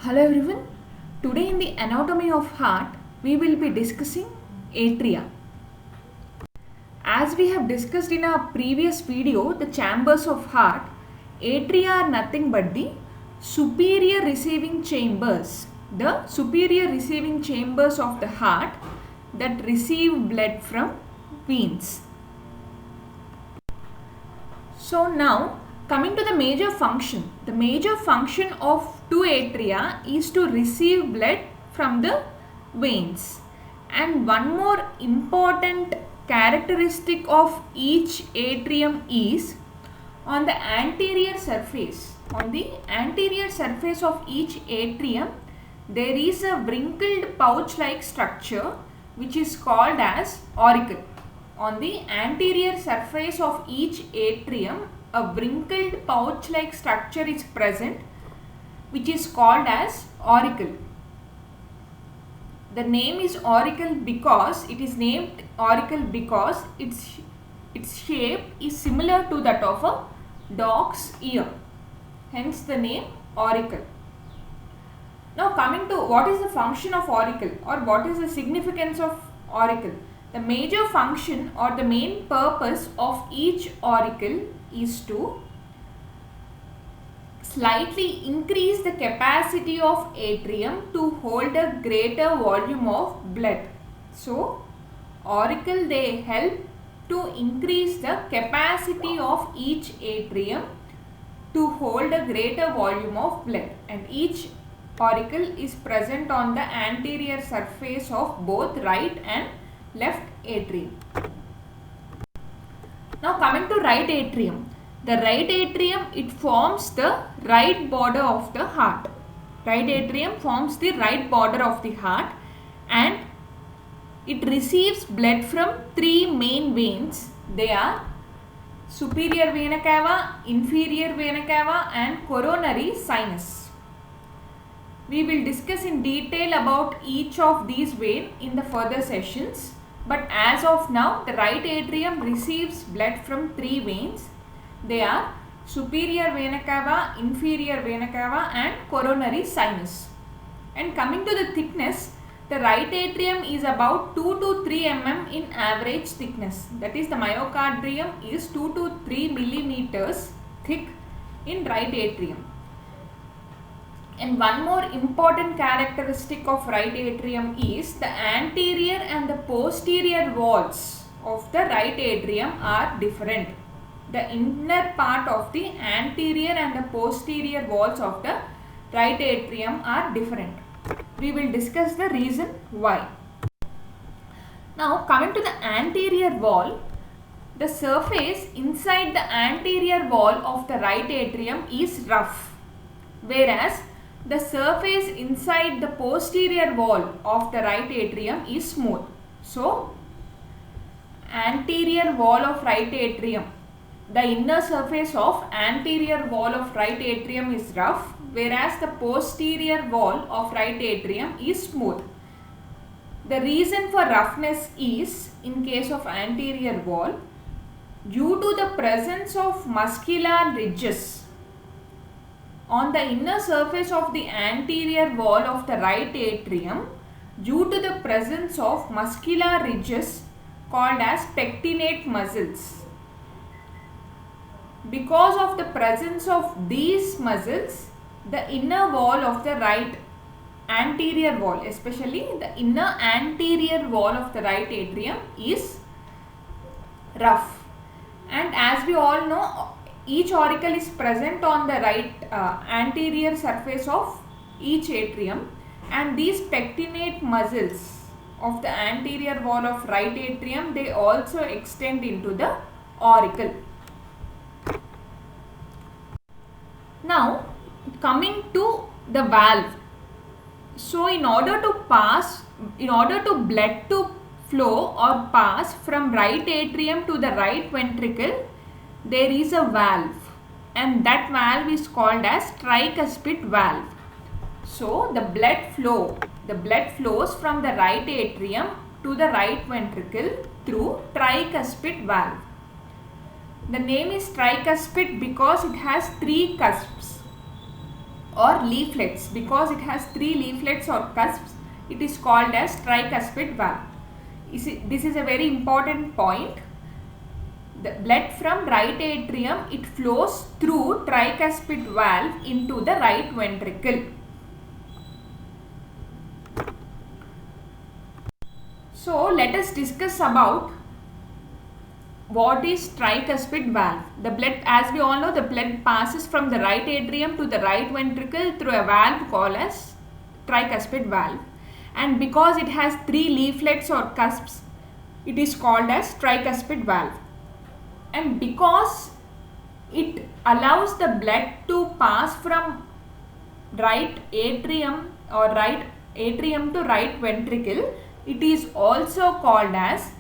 Hello everyone. Today in the anatomy of heart, we will be discussing atria. As we have discussed in our previous video, the chambers of heart, atria are nothing but the superior receiving chambers. The superior receiving chambers of the heart that receive blood from veins. So now coming to the major function. The major function of two atria is to receive blood from the veins. And one more important characteristic of each atrium is on the anterior surface. On the anterior surface of each atrium, there is a wrinkled pouch-like structure which is called as auricle. On the anterior surface of each atrium, a wrinkled pouch-like structure is present which is called as auricle. The name is auricle because it is named auricle because its shape is similar to that of a dog's ear. Hence the name auricle. Now coming to what is the function of auricle or what is the significance of auricle. The major function or the main purpose of each auricle is to slightly increase the capacity of atrium to hold a greater volume of blood. So, auricle they help to increase the capacity of each atrium to hold a greater volume of blood, and each auricle is present on the anterior surface of both right and left atrium. Now coming to right atrium. The right atrium, it forms the right border of the heart. Right atrium forms the right border of the heart and it receives blood from three main veins. They are superior vena cava, inferior vena cava and coronary sinus. We will discuss in detail about each of these veins in the further sessions. But as of now, the right atrium receives blood from three veins. They are superior vena cava, inferior vena cava and coronary sinus. And coming to the thickness, the right atrium is about 2 to 3 mm in average thickness. That is, the myocardium is 2 to 3 millimeters thick in right atrium. And one more important characteristic of right atrium is the anterior and the posterior walls of the right atrium are different. The inner part of the anterior and the posterior walls of the right atrium are different. We will discuss the reason why. Now coming to the anterior wall, the surface inside the anterior wall of the right atrium is rough, whereas the surface inside the posterior wall of the right atrium is smooth. So, anterior wall of right atrium, the inner surface of anterior wall of right atrium is rough, whereas the posterior wall of right atrium is smooth. The reason for roughness is, in case of anterior wall, due to the presence of muscular ridges on the inner surface of the anterior wall of the right atrium, due to the presence of muscular ridges called as pectinate muscles. Because of the presence of these muscles, the inner wall of the right anterior wall, especially the inner anterior wall of the right atrium, is rough. And as we all know, each auricle is present on the right anterior surface of each atrium, and these pectinate muscles of the anterior wall of right atrium, they also extend into the auricle. Now coming to the valve. So in order to blood to flow or pass from right atrium to the right ventricle, there is a valve, and that valve is called as tricuspid valve. So the blood flows from the right atrium to the right ventricle through tricuspid valve. The name is tricuspid because it has three cusps. or leaflets. Because it has 3 leaflets or cusps, it is called as tricuspid valve. This is a very important point. The blood from right atrium, it flows through tricuspid valve into the right ventricle. So let us discuss about what is tricuspid valve. The blood, as we all know, the blood passes from the right atrium to the right ventricle through a valve called as tricuspid valve. And because it has 3 leaflets or cusps, it is called as tricuspid valve. And because it allows the blood to pass from right atrium or right atrium to right ventricle, it is also called as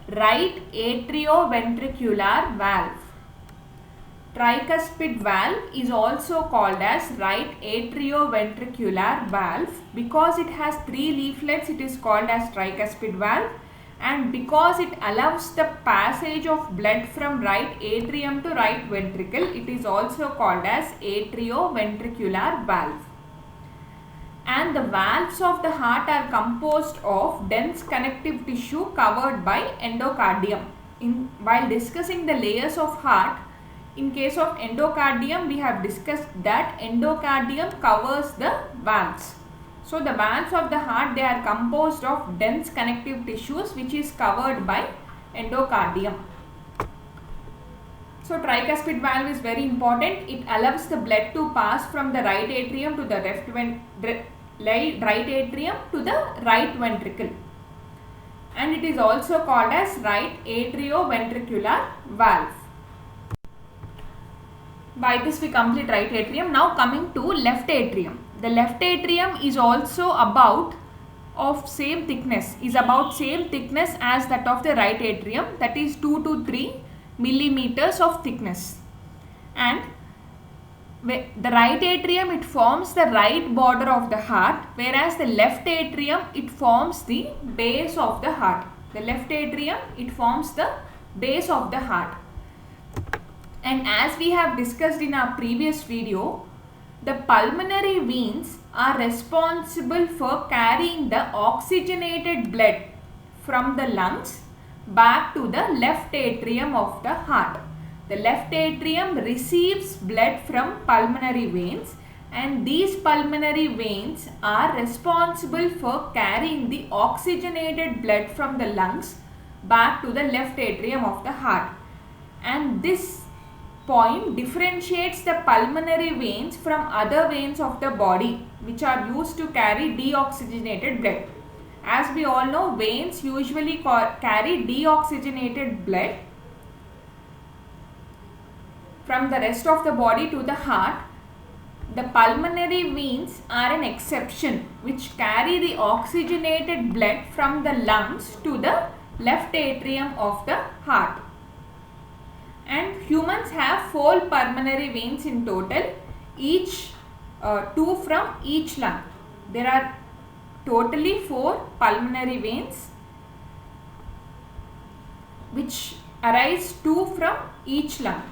right atrioventricular valve. Tricuspid valve is also called as right atrioventricular valve. Because it has 3 leaflets, it is called as tricuspid valve. And because it allows the passage of blood from right atrium to right ventricle, it is also called as atrioventricular valve. And the valves of the heart are composed of dense connective tissue covered by endocardium. While discussing the layers of heart, in case of endocardium, we have discussed that endocardium covers the valves. So the valves of the heart, they are composed of dense connective tissues which is covered by endocardium. So tricuspid valve is very important. It allows the blood to pass from the right atrium to the right atrium to the right ventricle. And it is also called as right atrioventricular valve. By this we complete right atrium. Now coming to left atrium. The left atrium is also about same thickness as that of the right atrium, that is 2 to 3 millimeters of thickness. And the right atrium, it forms the right border of the heart, whereas the left atrium, it forms the base of the heart. The left atrium, it forms the base of the heart. And as we have discussed in our previous video, the pulmonary veins are responsible for carrying the oxygenated blood from the lungs back to the left atrium of the heart. The left atrium receives blood from pulmonary veins, and these pulmonary veins are responsible for carrying the oxygenated blood from the lungs back to the left atrium of the heart. And this point differentiates the pulmonary veins from other veins of the body which are used to carry deoxygenated blood. As we all know, veins usually carry deoxygenated blood from the rest of the body to the heart. The pulmonary veins are an exception which carry the oxygenated blood from the lungs to the left atrium of the heart. And humans have 4 pulmonary veins in total, each 2 from each lung. There are totally 4 pulmonary veins which arise 2 from each lung.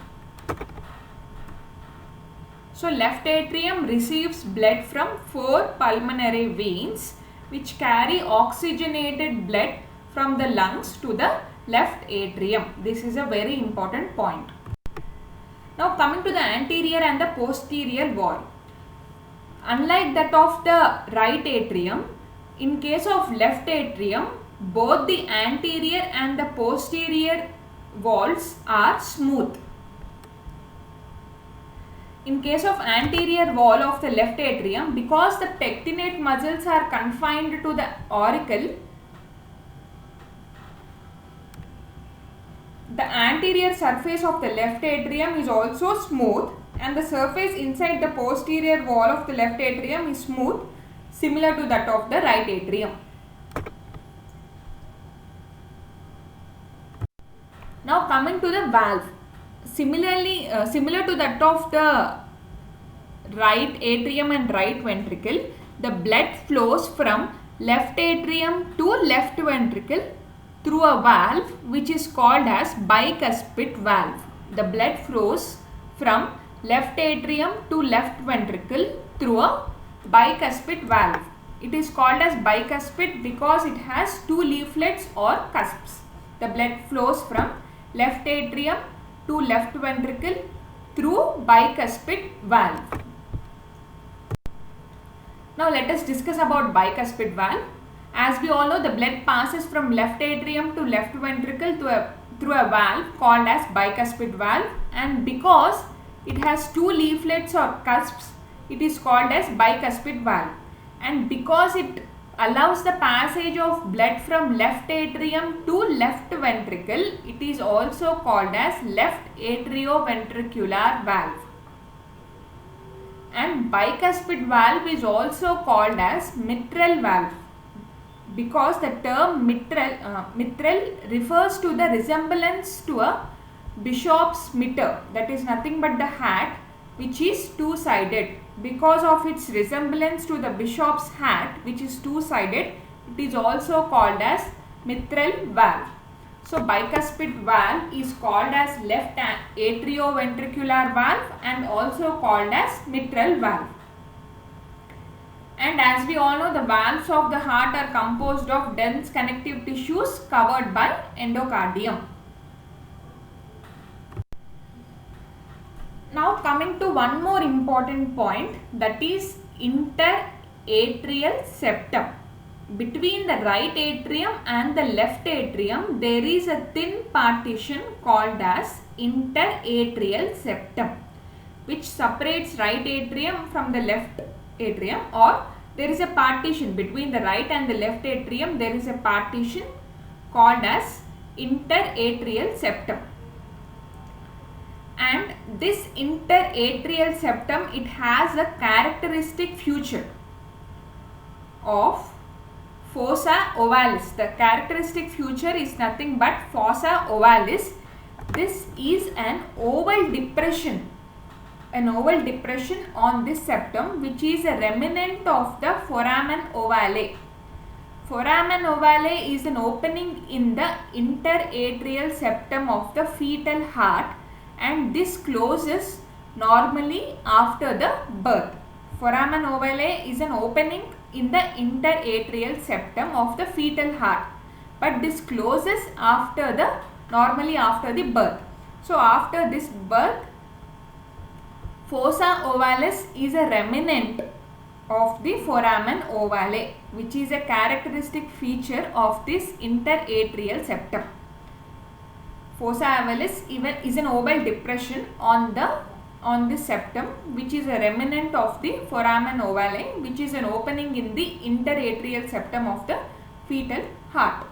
So left atrium receives blood from 4 pulmonary veins which carry oxygenated blood from the lungs to the left atrium. This is a very important point. Now coming to the anterior and the posterior wall. Unlike that of the right atrium, in case of left atrium, both the anterior and the posterior walls are smooth. In case of anterior wall of the left atrium, because the pectinate muscles are confined to the auricle, the anterior surface of the left atrium is also smooth, and the surface inside the posterior wall of the left atrium is smooth, similar to that of the right atrium. Now coming to the valve. Similarly, similar to that of the right atrium and right ventricle, the blood flows from left atrium to left ventricle through a valve which is called as bicuspid valve. The blood flows from left atrium to left ventricle through a bicuspid valve. It is called as bicuspid because it has two leaflets or cusps. The blood flows from left atrium to left ventricle through bicuspid valve. Now let us discuss about bicuspid valve. As we all know, the blood passes from left atrium to left ventricle through a valve called as bicuspid valve, and because it has two leaflets or cusps, it is called as bicuspid valve. And because it allows the passage of blood from left atrium to left ventricle, it is also called as left atrioventricular valve. And bicuspid valve is also called as mitral valve because the term mitral refers to the resemblance to a bishop's mitre, that is nothing but the hat, which is two-sided. Because of its resemblance to the bishop's hat, which is two-sided, it is also called as mitral valve. So bicuspid valve is called as left atrioventricular valve and also called as mitral valve. And as we all know, the valves of the heart are composed of dense connective tissues covered by endocardium. Now coming to one more important point, that is interatrial septum. Between the right atrium and the left atrium, there is a thin partition called as interatrial septum, which separates right atrium from the left atrium, or there is a partition between the right and the left atrium. There is a partition called as interatrial septum. And this interatrial septum, it has a characteristic feature of fossa ovalis. The characteristic feature is nothing but fossa ovalis. This is an oval depression on this septum, which is a remnant of the foramen ovale. Foramen ovale is an opening in the interatrial septum of the fetal heart, and this closes normally after the birth. Foramen ovale is an opening in the interatrial septum of the fetal heart, but this closes normally after the birth. So after this birth, fossa ovalis is a remnant of the foramen ovale, which is a characteristic feature of this interatrial septum. Fossa ovalis is an oval depression on this septum, which is a remnant of the foramen ovale, which is an opening in the interatrial septum of the fetal heart.